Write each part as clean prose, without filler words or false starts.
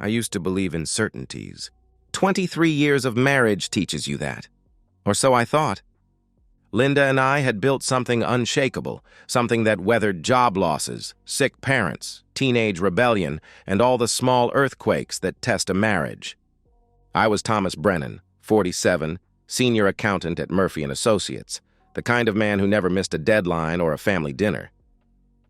I used to believe in certainties. 23 years of marriage teaches you that. Or so I thought. Linda and I had built something unshakable, something that weathered job losses, sick parents, teenage rebellion, and all the small earthquakes that test a marriage. I was Thomas Brennan, 47, senior accountant at Murphy & Associates, the kind of man who never missed a deadline or a family dinner.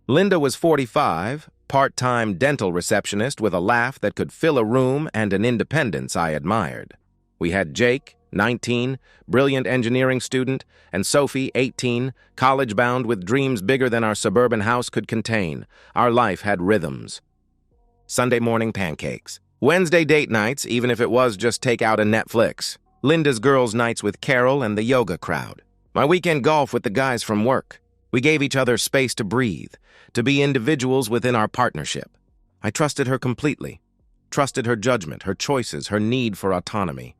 Linda was 45, part-time dental receptionist with a laugh that could fill a room and an independence I admired. We had Jake, 19, brilliant engineering student, and Sophie, 18, college-bound with dreams bigger than our suburban house could contain. Our life had rhythms. Sunday morning pancakes. Wednesday date nights, even if it was just takeout and Netflix. Linda's girls' nights with Carol and the yoga crowd. My weekend golf with the guys from work. We gave each other space to breathe, to be individuals within our partnership. I trusted her completely. Trusted her judgment, her choices, her need for autonomy.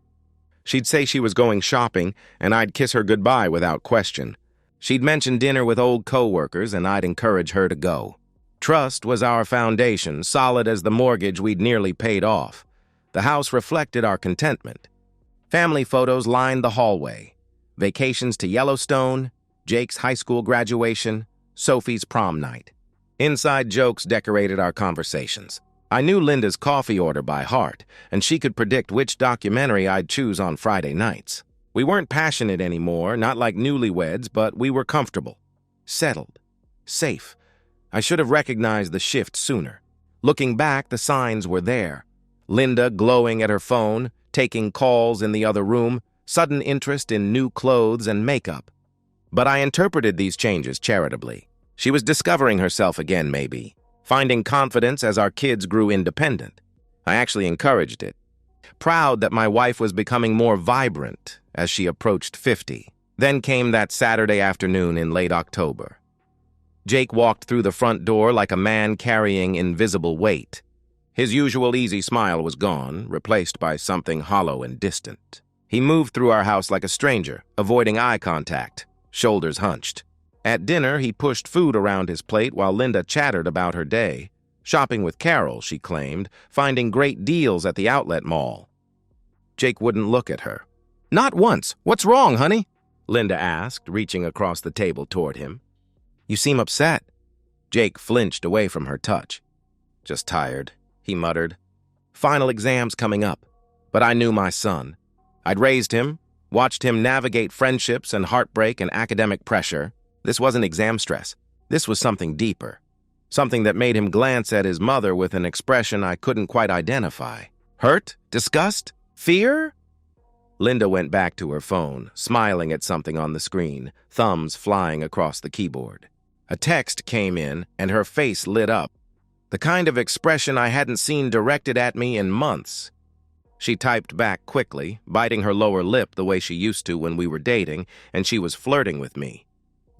She'd say she was going shopping, and I'd kiss her goodbye without question. She'd mention dinner with old co-workers, and I'd encourage her to go. Trust was our foundation, solid as the mortgage we'd nearly paid off. The house reflected our contentment. Family photos lined the hallway. Vacations to Yellowstone, Jake's high school graduation, Sophie's prom night. Inside jokes decorated our conversations. I knew Linda's coffee order by heart, and she could predict which documentary I'd choose on Friday nights. We weren't passionate anymore, not like newlyweds, but we were comfortable, settled, safe. I should have recognized the shift sooner. Looking back, the signs were there. Linda glowing at her phone, taking calls in the other room, sudden interest in new clothes and makeup. But I interpreted these changes charitably. She was discovering herself again, maybe. Finding confidence as our kids grew independent. I actually encouraged it. Proud that my wife was becoming more vibrant as she approached 50. Then came that Saturday afternoon in late October. Jake walked through the front door like a man carrying invisible weight. His usual easy smile was gone, replaced by something hollow and distant. He moved through our house like a stranger, avoiding eye contact, shoulders hunched. At dinner, he pushed food around his plate while Linda chattered about her day. Shopping with Carol, she claimed, finding great deals at the outlet mall. Jake wouldn't look at her. "Not once. What's wrong, honey?" Linda asked, reaching across the table toward him. "You seem upset." Jake flinched away from her touch. "Just tired," he muttered. "Final exams coming up. But I knew my son. I'd raised him, watched him navigate friendships and heartbreak and academic pressure. This wasn't exam stress. This was something deeper. Something that made him glance at his mother with an expression I couldn't quite identify. Hurt? Disgust? Fear? Linda went back to her phone, smiling at something on the screen, thumbs flying across the keyboard. A text came in, and her face lit up. The kind of expression I hadn't seen directed at me in months. She typed back quickly, biting her lower lip the way she used to when we were dating, and she was flirting with me.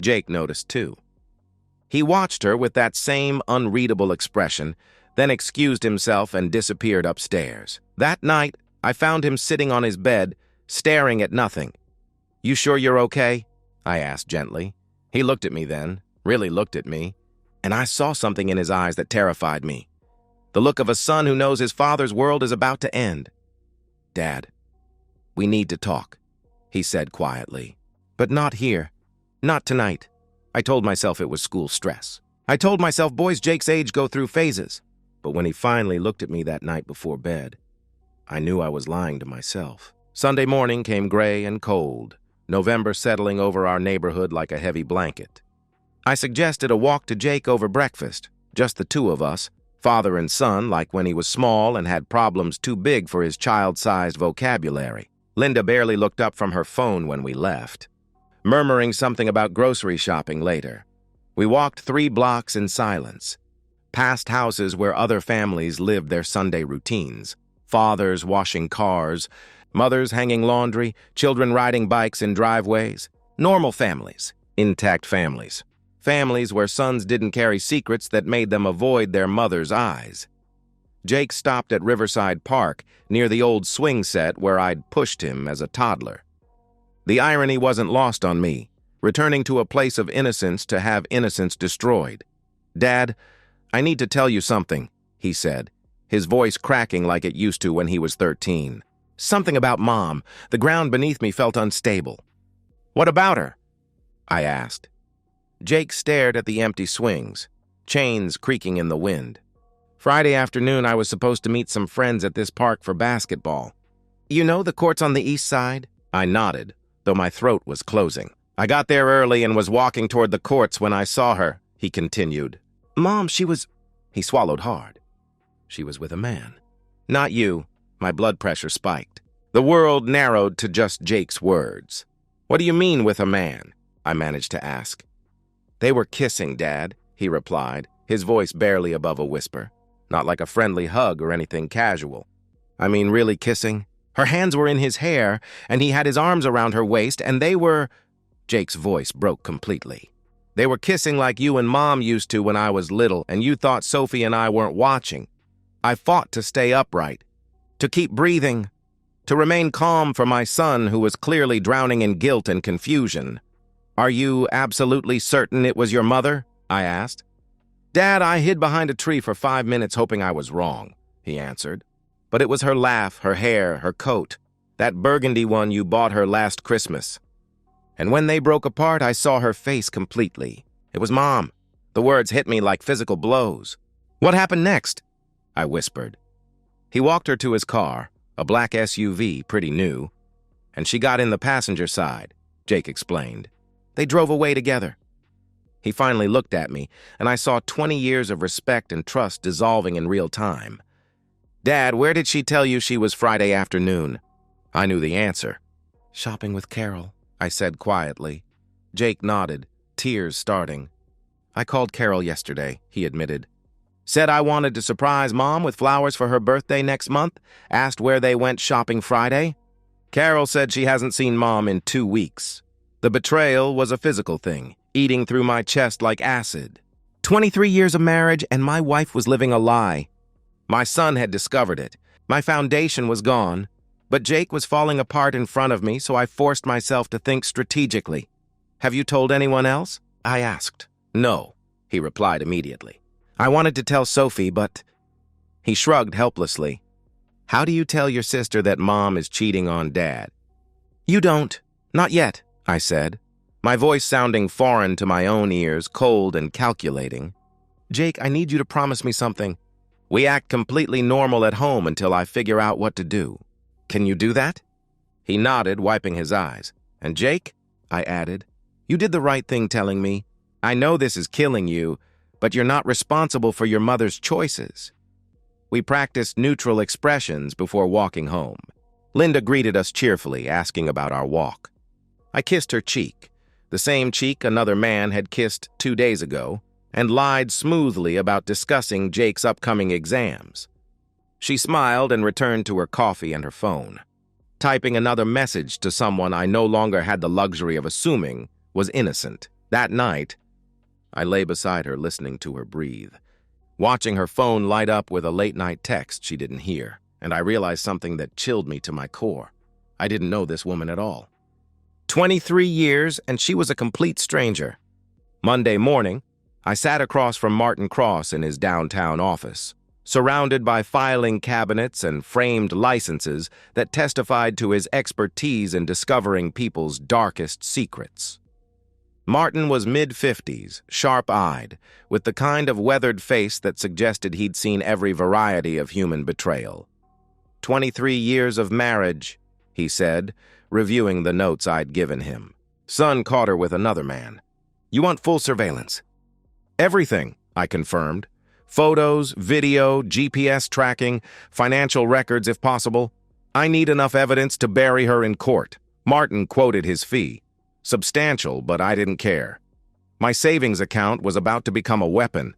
Jake noticed too. He watched her with that same unreadable expression, then excused himself and disappeared upstairs. That night, I found him sitting on his bed, staring at nothing. "You sure you're okay?" I asked gently. He looked at me then, really looked at me, and I saw something in his eyes that terrified me. The look of a son who knows his father's world is about to end. "Dad, we need to talk," he said quietly. "But not here. Not tonight." I told myself it was school stress. I told myself boys Jake's age go through phases. But when he finally looked at me that night before bed, I knew I was lying to myself. Sunday morning came gray and cold, November settling over our neighborhood like a heavy blanket. I suggested a walk to Jake over breakfast, just the two of us, father and son, like when he was small and had problems too big for his child-sized vocabulary. Linda barely looked up from her phone when we left, murmuring something about grocery shopping later. We walked 3 blocks in silence, past houses where other families lived their Sunday routines. Fathers washing cars, mothers hanging laundry, children riding bikes in driveways. Normal families, intact families. Families where sons didn't carry secrets that made them avoid their mother's eyes. Jake stopped at Riverside Park, near the old swing set where I'd pushed him as a toddler. The irony wasn't lost on me, returning to a place of innocence to have innocence destroyed. "Dad, I need to tell you something," he said, his voice cracking like it used to when he was 13. Something about Mom. The ground beneath me felt unstable. "What about her?" I asked. Jake stared at the empty swings, chains creaking in the wind. "Friday afternoon, I was supposed to meet some friends at this park for basketball. You know the courts on the east side?" I nodded, though my throat was closing. "I got there early and was walking toward the courts when I saw her," he continued. "Mom, she was—" He swallowed hard. "She was with a man." "Not you." My blood pressure spiked. The world narrowed to just Jake's words. "What do you mean with a man?" I managed to ask. "They were kissing, Dad," he replied, his voice barely above a whisper. Not like a friendly hug or anything casual. "I mean really kissing? Her hands were in his hair, and he had his arms around her waist, and they were—" Jake's voice broke completely. "They were kissing like you and Mom used to when I was little, and you thought Sophie and I weren't watching. I fought to stay upright, to keep breathing, to remain calm for my son who was clearly drowning in guilt and confusion." "Are you absolutely certain it was your mother?" I asked. "Dad, I hid behind a tree for 5 minutes hoping I was wrong," he answered. "But it was her laugh, her hair, her coat, that burgundy one you bought her last Christmas. And when they broke apart, I saw her face completely. It was Mom." The words hit me like physical blows. "What happened next?" I whispered. He walked her to his car, a black SUV, pretty new, and she got in the passenger side, Jake explained. They drove away together. He finally looked at me, and I saw 20 years of respect and trust dissolving in real time. "Dad, where did she tell you she was Friday afternoon?" I knew the answer. "Shopping with Carol," I said quietly. Jake nodded, tears starting. "I called Carol yesterday," he admitted. "Said I wanted to surprise Mom with flowers for her birthday next month, asked where they went shopping Friday. Carol said she hasn't seen Mom in 2 weeks. The betrayal was a physical thing, eating through my chest like acid. 23 years of marriage, and my wife was living a lie. My son had discovered it. My foundation was gone, but Jake was falling apart in front of me, so I forced myself to think strategically. "Have you told anyone else?" I asked. "No," he replied immediately. "I wanted to tell Sophie, but—" He shrugged helplessly. "How do you tell your sister that Mom is cheating on Dad?" "You don't. Not yet," I said, my voice sounding foreign to my own ears, cold and calculating. "Jake, I need you to promise me something. We act completely normal at home until I figure out what to do. Can you do that?" He nodded, wiping his eyes. "And Jake," I added, "you did the right thing telling me. I know this is killing you, but you're not responsible for your mother's choices." We practiced neutral expressions before walking home. Linda greeted us cheerfully, asking about our walk. I kissed her cheek, the same cheek another man had kissed 2 days ago, and lied smoothly about discussing Jake's upcoming exams. She smiled and returned to her coffee and her phone, typing another message to someone I no longer had the luxury of assuming was innocent. That night, I lay beside her listening to her breathe, watching her phone light up with a late-night text she didn't hear, and I realized something that chilled me to my core. I didn't know this woman at all. 23 years, and she was a complete stranger. Monday morning, I sat across from Martin Cross in his downtown office, surrounded by filing cabinets and framed licenses that testified to his expertise in discovering people's darkest secrets. Martin was mid-50s, sharp-eyed, with the kind of weathered face that suggested he'd seen every variety of human betrayal. 23 years of marriage, he said, reviewing the notes I'd given him. Son caught her with another man. You want full surveillance? Everything, I confirmed. Photos, video, GPS tracking, financial records if possible. I need enough evidence to bury her in court. Martin quoted his fee. Substantial, but I didn't care. My savings account was about to become a weapon.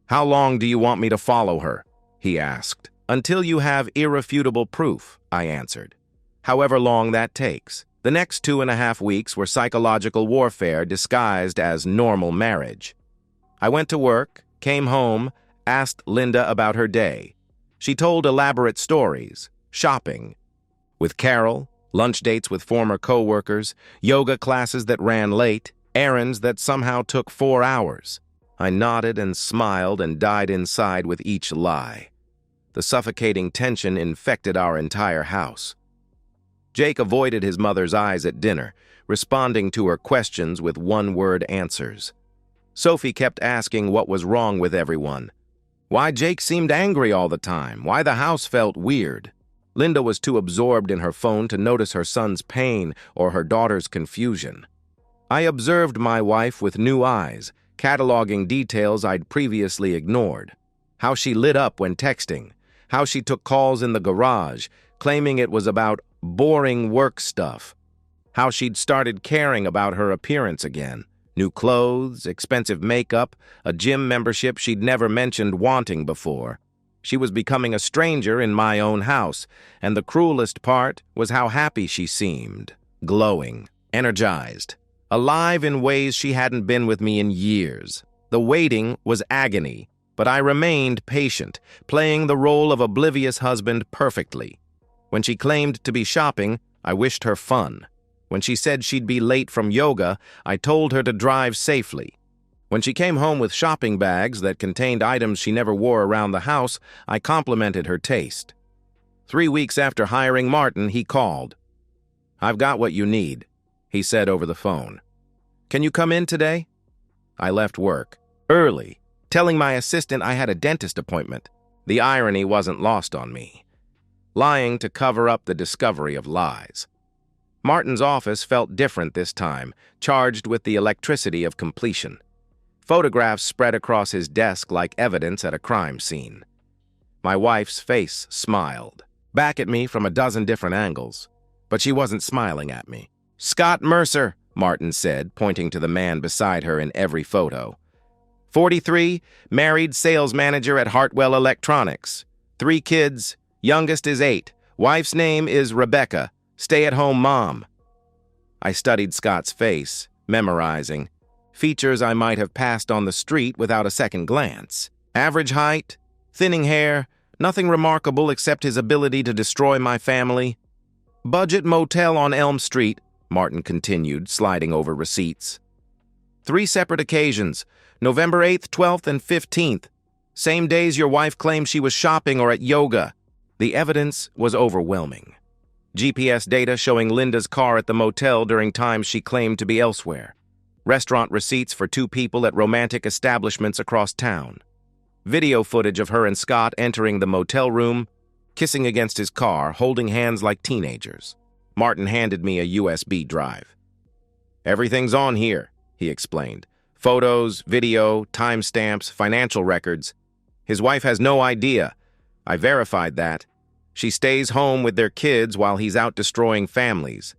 How long do you want me to follow her? He asked. Until you have irrefutable proof, I answered. However long that takes. The next 2.5 weeks were psychological warfare disguised as normal marriage. I went to work, came home, asked Linda about her day. She told elaborate stories, shopping with Carol, lunch dates with former co-workers, yoga classes that ran late, errands that somehow took 4 hours. I nodded and smiled and died inside with each lie. The suffocating tension infected our entire house. Jake avoided his mother's eyes at dinner, responding to her questions with one-word answers. Sophie kept asking what was wrong with everyone. Why Jake seemed angry all the time, why the house felt weird. Linda was too absorbed in her phone to notice her son's pain or her daughter's confusion. I observed my wife with new eyes, cataloging details I'd previously ignored. How she lit up when texting, how she took calls in the garage, claiming it was about boring work stuff, how she'd started caring about her appearance again, new clothes, expensive makeup, a gym membership she'd never mentioned wanting before. She was becoming a stranger in my own house, and the cruelest part was how happy she seemed, glowing, energized, alive in ways she hadn't been with me in years. The waiting was agony, but I remained patient, playing the role of oblivious husband perfectly. When she claimed to be shopping, I wished her fun. When she said she'd be late from yoga, I told her to drive safely. When she came home with shopping bags that contained items she never wore around the house, I complimented her taste. 3 weeks after hiring Martin, he called. "I've got what you need," he said over the phone. "Can you come in today?" I left work, early, telling my assistant I had a dentist appointment. The irony wasn't lost on me. Lying to cover up the discovery of lies. Martin's office felt different this time, charged with the electricity of completion. Photographs spread across his desk like evidence at a crime scene. My wife's face smiled, back at me from a dozen different angles, but she wasn't smiling at me. "Scott Mercer," Martin said, pointing to the man beside her in every photo. 43, married sales manager at Hartwell Electronics. 3 kids, youngest is 8. Wife's name is Rebecca, stay-at-home mom. I studied Scott's face, memorizing. Features I might have passed on the street without a second glance. Average height, thinning hair, nothing remarkable except his ability to destroy my family. Budget motel on Elm Street, Martin continued, sliding over receipts. 3 separate occasions, November 8th, 12th, and 15th. Same days your wife claimed she was shopping or at yoga. The evidence was overwhelming. GPS data showing Linda's car at the motel during times she claimed to be elsewhere. Restaurant receipts for 2 people at romantic establishments across town. Video footage of her and Scott entering the motel room, kissing against his car, holding hands like teenagers. Martin handed me a USB drive. "Everything's on here," he explained. "Photos, video, timestamps, financial records. His wife has no idea. I verified that. She stays home with their kids while he's out destroying families."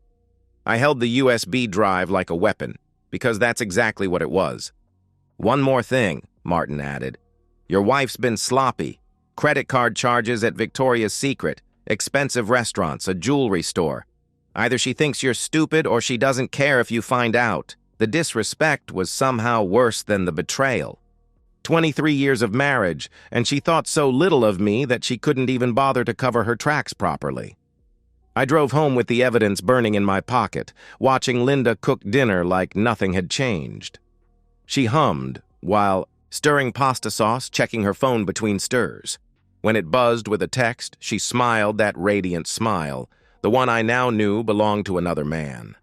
I held the USB drive like a weapon, because that's exactly what it was. "One more thing," Martin added. "Your wife's been sloppy. Credit card charges at Victoria's Secret, expensive restaurants, a jewelry store. Either she thinks you're stupid or she doesn't care if you find out. The disrespect was somehow worse than the betrayal. 23 years of marriage, and she thought so little of me that she couldn't even bother to cover her tracks properly." I drove home with the evidence burning in my pocket, watching Linda cook dinner like nothing had changed. She hummed while stirring pasta sauce, checking her phone between stirs. When it buzzed with a text, she smiled that radiant smile, the one I now knew belonged to another man.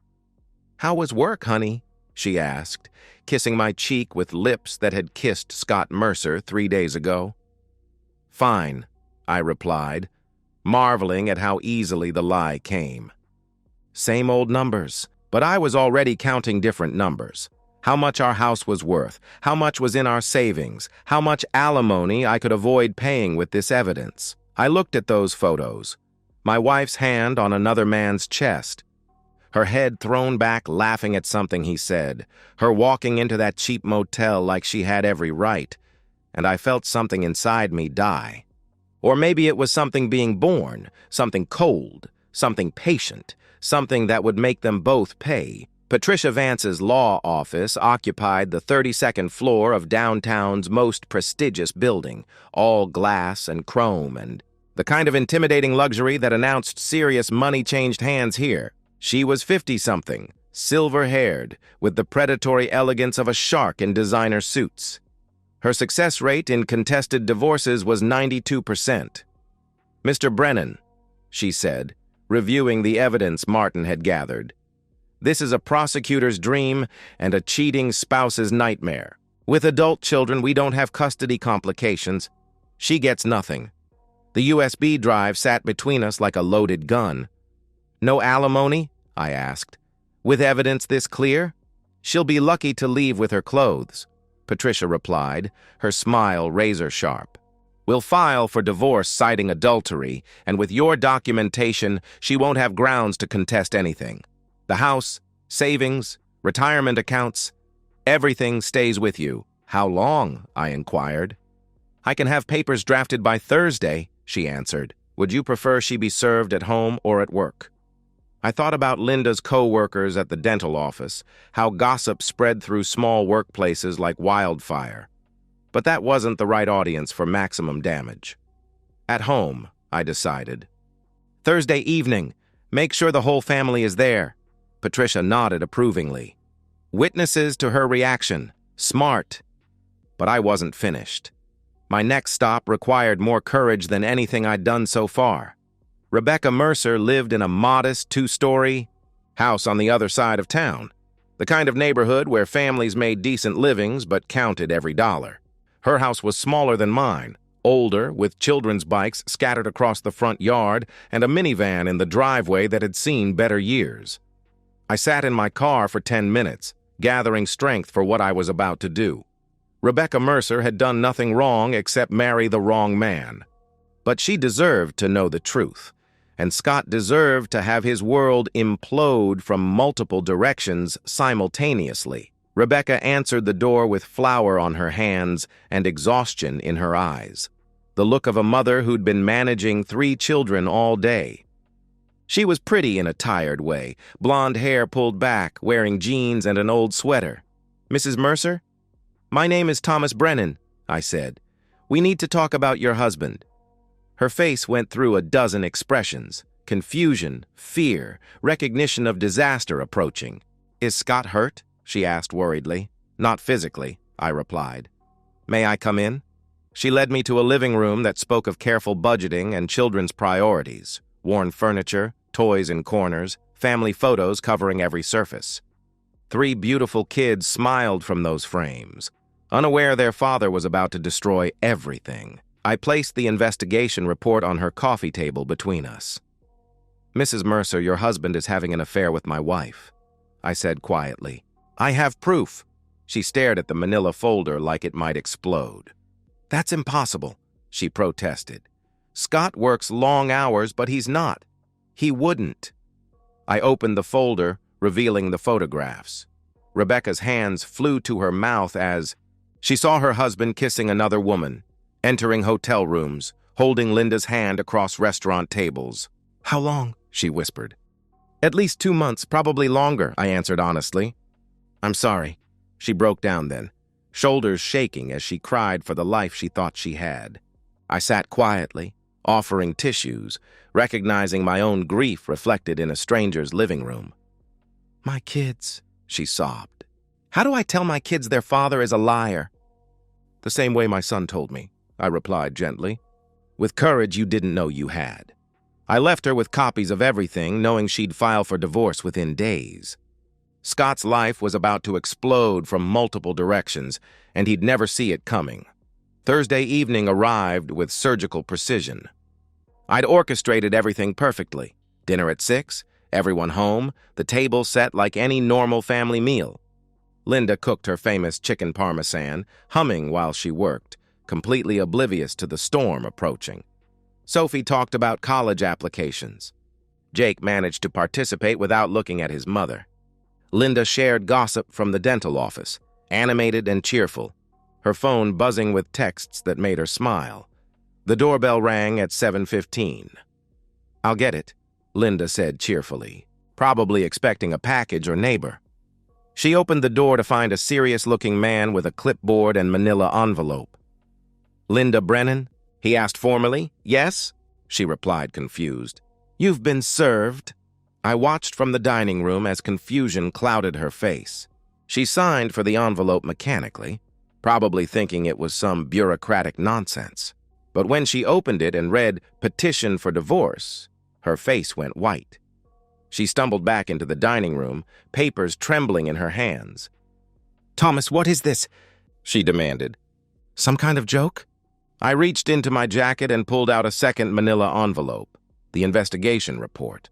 "How was work, honey?" she asked, kissing my cheek with lips that had kissed Scott Mercer 3 days ago. "Fine," I replied, marveling at how easily the lie came. Same old numbers, but I was already counting different numbers. How much our house was worth, how much was in our savings, how much alimony I could avoid paying with this evidence. I looked at those photos, my wife's hand on another man's chest, her head thrown back laughing at something he said, her walking into that cheap motel like she had every right, and I felt something inside me die. Or maybe it was something being born, something cold, something patient, something that would make them both pay. Patricia Vance's law office occupied the 32nd floor of downtown's most prestigious building, all glass and chrome and the kind of intimidating luxury that announced serious money changed hands here. She was 50-something, silver-haired, with the predatory elegance of a shark in designer suits. Her success rate in contested divorces was 92%. "Mr. Brennan," she said, reviewing the evidence Martin had gathered. "This is a prosecutor's dream and a cheating spouse's nightmare. With adult children, we don't have custody complications. She gets nothing. The USB drive sat between us like a loaded gun." "No alimony?" I asked. "With evidence this clear? She'll be lucky to leave with her clothes," Patricia replied, her smile razor-sharp. "We'll file for divorce citing adultery, and with your documentation, she won't have grounds to contest anything. The house, savings, retirement accounts, everything stays with you." "How long?" I inquired. "I can have papers drafted by Thursday," she answered. "Would you prefer she be served at home or at work?" I thought about Linda's co-workers at the dental office, how gossip spread through small workplaces like wildfire. But that wasn't the right audience for maximum damage. "At home," I decided. "Thursday evening. Make sure the whole family is there." Patricia nodded approvingly. Witnesses to her reaction. Smart. But I wasn't finished. My next stop required more courage than anything I'd done so far. Rebecca Mercer lived in a modest two-story house on the other side of town, the kind of neighborhood where families made decent livings but counted every dollar. Her house was smaller than mine, older, with children's bikes scattered across the front yard and a minivan in the driveway that had seen better years. I sat in my car for 10 minutes, gathering strength for what I was about to do. Rebecca Mercer had done nothing wrong except marry the wrong man. But she deserved to know the truth, and Scott deserved to have his world implode from multiple directions simultaneously. Rebecca answered the door with flour on her hands and exhaustion in her eyes, the look of a mother who'd been managing 3 children all day. She was pretty in a tired way, blonde hair pulled back, wearing jeans and an old sweater. "Mrs. Mercer?" "My name is Thomas Brennan," I said. "We need to talk about your husband." Her face went through a dozen expressions: confusion, fear, recognition of disaster approaching. "Is Scott hurt?" she asked worriedly. "Not physically," I replied. "May I come in?" She led me to a living room that spoke of careful budgeting and children's priorities: worn furniture, toys in corners, family photos covering every surface. 3 beautiful kids smiled from those frames, unaware their father was about to destroy everything. I placed the investigation report on her coffee table between us. "Mrs. Mercer, your husband is having an affair with my wife," I said quietly. "I have proof." She stared at the manila folder like it might explode. "That's impossible," she protested. "Scott works long hours, but he's not. He wouldn't." I opened the folder, revealing the photographs. Rebecca's hands flew to her mouth as she saw her husband kissing another woman, entering hotel rooms, holding Linda's hand across restaurant tables. "How long?" she whispered. "At least 2 months, probably longer," I answered honestly. "I'm sorry." She broke down then, shoulders shaking as she cried for the life she thought she had. I sat quietly, offering tissues, recognizing my own grief reflected in a stranger's living room. "My kids," she sobbed. "How do I tell my kids their father is a liar?" "The same way my son told me," I replied gently. "With courage you didn't know you had." I left her with copies of everything, knowing she'd file for divorce within days. Scott's life was about to explode from multiple directions, and he'd never see it coming. Thursday evening arrived with surgical precision. I'd orchestrated everything perfectly. Dinner at 6, everyone home, the table set like any normal family meal. Linda cooked her famous chicken parmesan, humming while she worked, completely oblivious to the storm approaching. Sophie talked about college applications. Jake managed to participate without looking at his mother. Linda shared gossip from the dental office, animated and cheerful, her phone buzzing with texts that made her smile. The doorbell rang at 7:15. "I'll get it," Linda said cheerfully, probably expecting a package or neighbor. She opened the door to find a serious-looking man with a clipboard and manila envelope. "Linda Brennan?" he asked formally. "Yes?" she replied confused. "You've been served." I watched from the dining room as confusion clouded her face. She signed for the envelope mechanically, probably thinking it was some bureaucratic nonsense. But when she opened it and read "Petition for Divorce," her face went white. She stumbled back into the dining room, papers trembling in her hands. "Thomas, what is this?" she demanded. "Some kind of joke?" I reached into my jacket and pulled out a second manila envelope, the investigation report.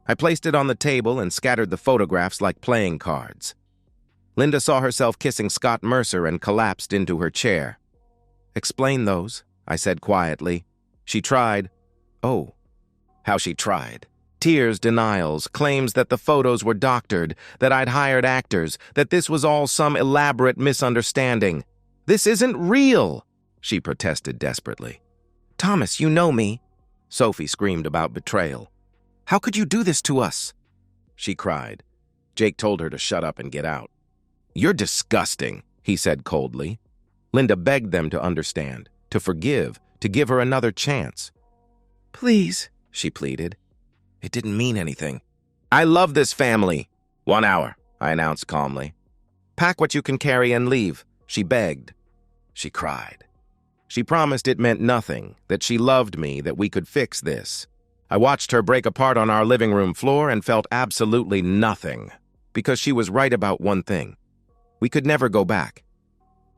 I placed it on the table and scattered the photographs like playing cards. Linda saw herself kissing Scott Mercer and collapsed into her chair. "Explain those," I said quietly. She tried. Oh, how she tried. Tears, denials, claims that the photos were doctored, that I'd hired actors, that this was all some elaborate misunderstanding. "This isn't real," she protested desperately. "Thomas, you know me." Sophie screamed about betrayal. "How could you do this to us?" she cried. Jake told her to shut up and get out. "You're disgusting," he said coldly. Linda begged them to understand, to forgive, to give her another chance. "Please," she pleaded. "It didn't mean anything." "I love this family." "1 hour," I announced calmly. "Pack what you can carry and leave," she begged. She cried. She promised it meant nothing, that she loved me, that we could fix this. I watched her break apart on our living room floor and felt absolutely nothing, because she was right about one thing. We could never go back.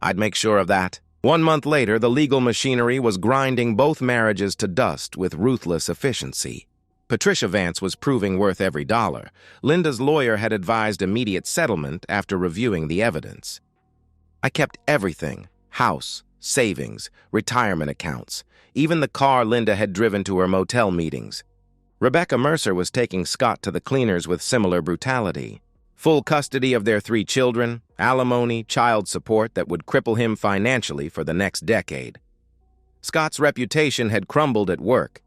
I'd make sure of that. 1 month later, the legal machinery was grinding both marriages to dust with ruthless efficiency. Patricia Vance was proving worth every dollar. Linda's lawyer had advised immediate settlement after reviewing the evidence. I kept everything: house, savings, retirement accounts, even the car Linda had driven to her motel meetings. Rebecca Mercer was taking Scott to the cleaners with similar brutality. Full custody of their 3 children, alimony, child support that would cripple him financially for the next decade. Scott's reputation had crumbled at work.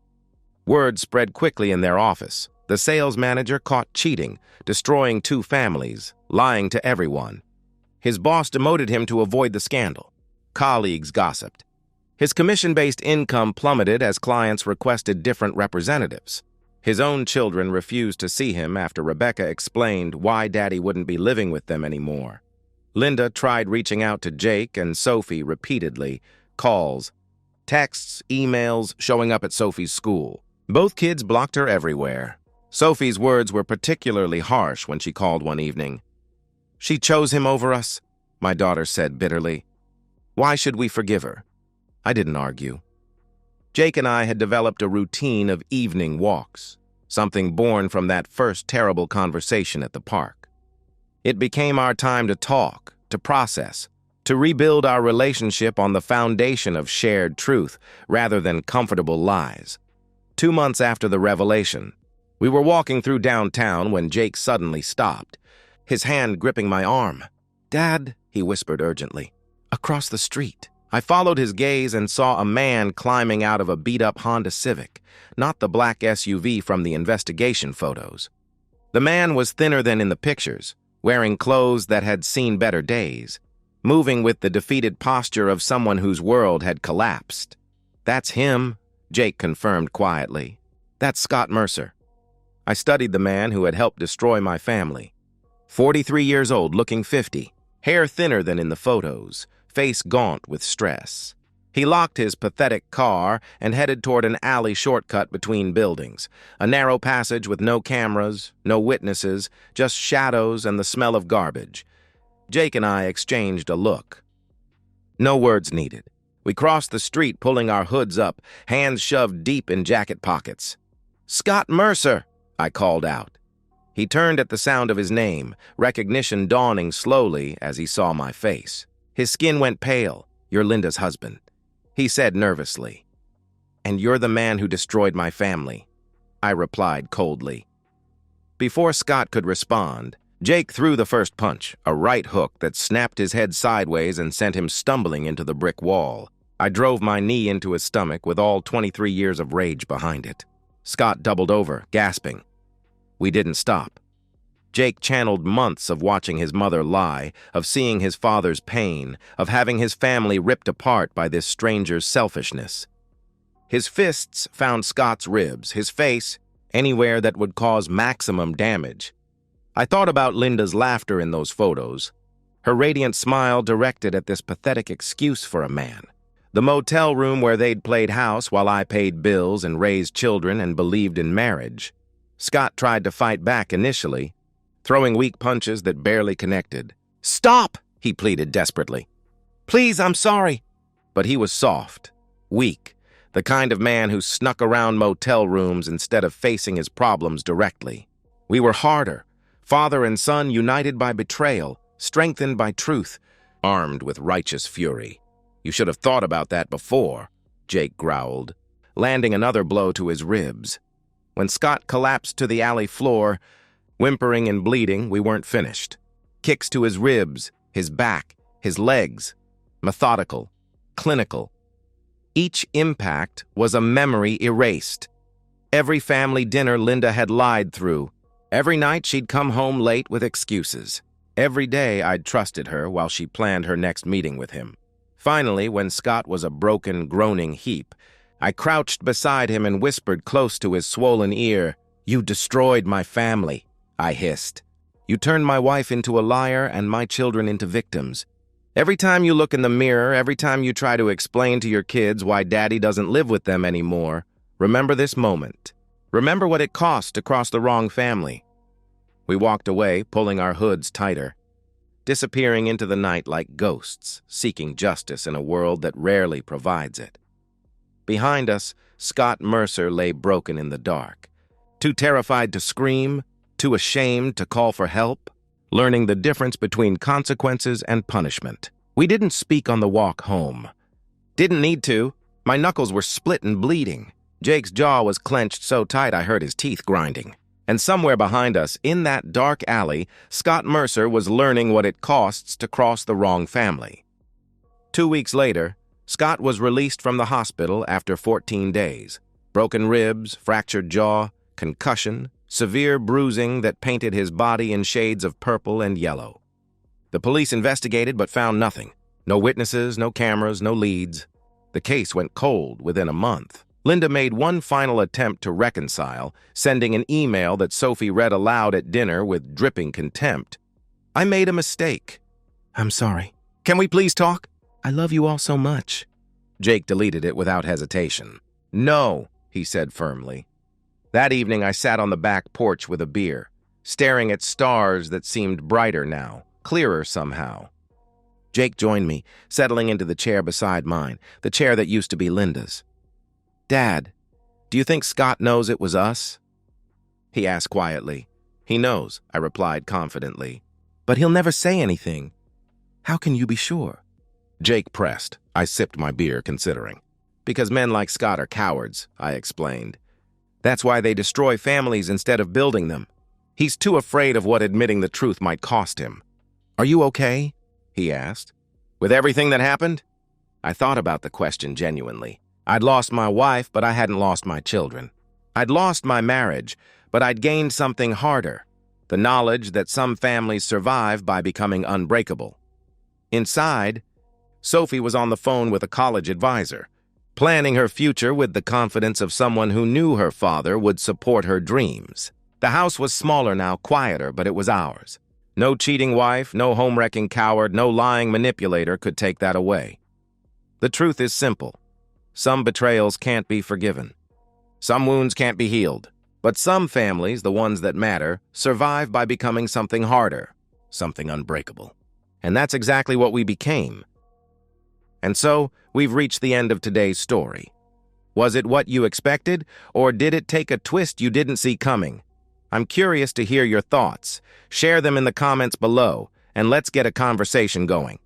Word spread quickly in their office. The sales manager caught cheating, destroying 2 families, lying to everyone. His boss demoted him to avoid the scandal. Colleagues gossiped. His commission-based income plummeted as clients requested different representatives. His own children refused to see him after Rebecca explained why Daddy wouldn't be living with them anymore. Linda tried reaching out to Jake and Sophie repeatedly. Calls, texts, emails, showing up at Sophie's school. Both kids blocked her everywhere. Sophie's words were particularly harsh when she called one evening. "She chose him over us," my daughter said bitterly. "Why should we forgive her?" I didn't argue. Jake and I had developed a routine of evening walks, something born from that first terrible conversation at the park. It became our time to talk, to process, to rebuild our relationship on the foundation of shared truth rather than comfortable lies. 2 months after the revelation, we were walking through downtown when Jake suddenly stopped, his hand gripping my arm. "Dad," he whispered urgently, "across the street." I followed his gaze and saw a man climbing out of a beat-up Honda Civic, not the black SUV from the investigation photos. The man was thinner than in the pictures, wearing clothes that had seen better days, moving with the defeated posture of someone whose world had collapsed. "That's him," Jake confirmed quietly. "That's Scott Mercer." I studied the man who had helped destroy my family. 43 years old, looking 50, hair thinner than in the photos, face gaunt with stress. He locked his pathetic car and headed toward an alley shortcut between buildings, a narrow passage with no cameras, no witnesses, just shadows and the smell of garbage. Jake and I exchanged a look. No words needed. We crossed the street pulling our hoods up, hands shoved deep in jacket pockets. "Scott Mercer," I called out. He turned at the sound of his name, recognition dawning slowly as he saw my face. His skin went pale. "You're Linda's husband," he said nervously. "And you're the man who destroyed my family," I replied coldly. Before Scott could respond, Jake threw the first punch, a right hook that snapped his head sideways and sent him stumbling into the brick wall. I drove my knee into his stomach with all 23 years of rage behind it. Scott doubled over, gasping. We didn't stop. Jake channeled months of watching his mother lie, of seeing his father's pain, of having his family ripped apart by this stranger's selfishness. His fists found Scott's ribs, his face, anywhere that would cause maximum damage. I thought about Linda's laughter in those photos, her radiant smile directed at this pathetic excuse for a man. The motel room where they'd played house while I paid bills and raised children and believed in marriage. Scott tried to fight back initially, throwing weak punches that barely connected. "Stop!" he pleaded desperately. "Please, I'm sorry." But he was soft, weak, the kind of man who snuck around motel rooms instead of facing his problems directly. We were harder, father and son united by betrayal, strengthened by truth, armed with righteous fury. "You should have thought about that before," Jake growled, landing another blow to his ribs. When Scott collapsed to the alley floor, whimpering and bleeding, we weren't finished. Kicks to his ribs, his back, his legs. Methodical, clinical. Each impact was a memory erased. Every family dinner Linda had lied through. Every night she'd come home late with excuses. Every day I'd trusted her while she planned her next meeting with him. Finally, when Scott was a broken, groaning heap, I crouched beside him and whispered close to his swollen ear, "You destroyed my family," I hissed. "You turned my wife into a liar and my children into victims. Every time you look in the mirror, every time you try to explain to your kids why daddy doesn't live with them anymore, remember this moment. Remember what it cost to cross the wrong family." We walked away, pulling our hoods tighter, disappearing into the night like ghosts, seeking justice in a world that rarely provides it. Behind us, Scott Mercer lay broken in the dark, too terrified to scream, too ashamed to call for help, learning the difference between consequences and punishment. We didn't speak on the walk home. Didn't need to. My knuckles were split and bleeding. Jake's jaw was clenched so tight I heard his teeth grinding. And somewhere behind us, in that dark alley, Scott Mercer was learning what it costs to cross the wrong family. 2 weeks later, Scott was released from the hospital after 14 days. Broken ribs, fractured jaw, concussion, severe bruising that painted his body in shades of purple and yellow. The police investigated but found nothing. No witnesses, no cameras, no leads. The case went cold within a month. Linda made one final attempt to reconcile, sending an email that Sophie read aloud at dinner with dripping contempt. "I made a mistake. I'm sorry. Can we please talk? I love you all so much." Jake deleted it without hesitation. "No," he said firmly. That evening I sat on the back porch with a beer, staring at stars that seemed brighter now, clearer somehow. Jake joined me, settling into the chair beside mine, the chair that used to be Linda's. "Dad, do you think Scott knows it was us?" he asked quietly. "He knows," I replied confidently. "But he'll never say anything. How can you be sure?" Jake pressed. I sipped my beer, considering. "Because men like Scott are cowards," I explained. "That's why they destroy families instead of building them. He's too afraid of what admitting the truth might cost him." "Are you okay?" he asked. "With everything that happened?" I thought about the question genuinely. I'd lost my wife, but I hadn't lost my children. I'd lost my marriage, but I'd gained something harder, the knowledge that some families survive by becoming unbreakable. Inside, Sophie was on the phone with a college advisor, planning her future with the confidence of someone who knew her father would support her dreams. The house was smaller now, quieter, but it was ours. No cheating wife, no home-wrecking coward, no lying manipulator could take that away. The truth is simple. Some betrayals can't be forgiven. Some wounds can't be healed. But some families, the ones that matter, survive by becoming something harder, something unbreakable. And that's exactly what we became. And so, we've reached the end of today's story. Was it what you expected, or did it take a twist you didn't see coming? I'm curious to hear your thoughts. Share them in the comments below, and let's get a conversation going.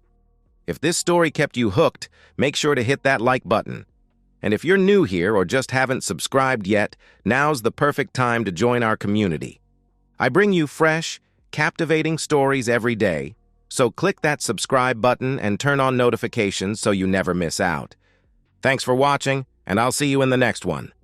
If this story kept you hooked, make sure to hit that like button. And if you're new here or just haven't subscribed yet, now's the perfect time to join our community. I bring you fresh, captivating stories every day, so click that subscribe button and turn on notifications so you never miss out. Thanks for watching, and I'll see you in the next one.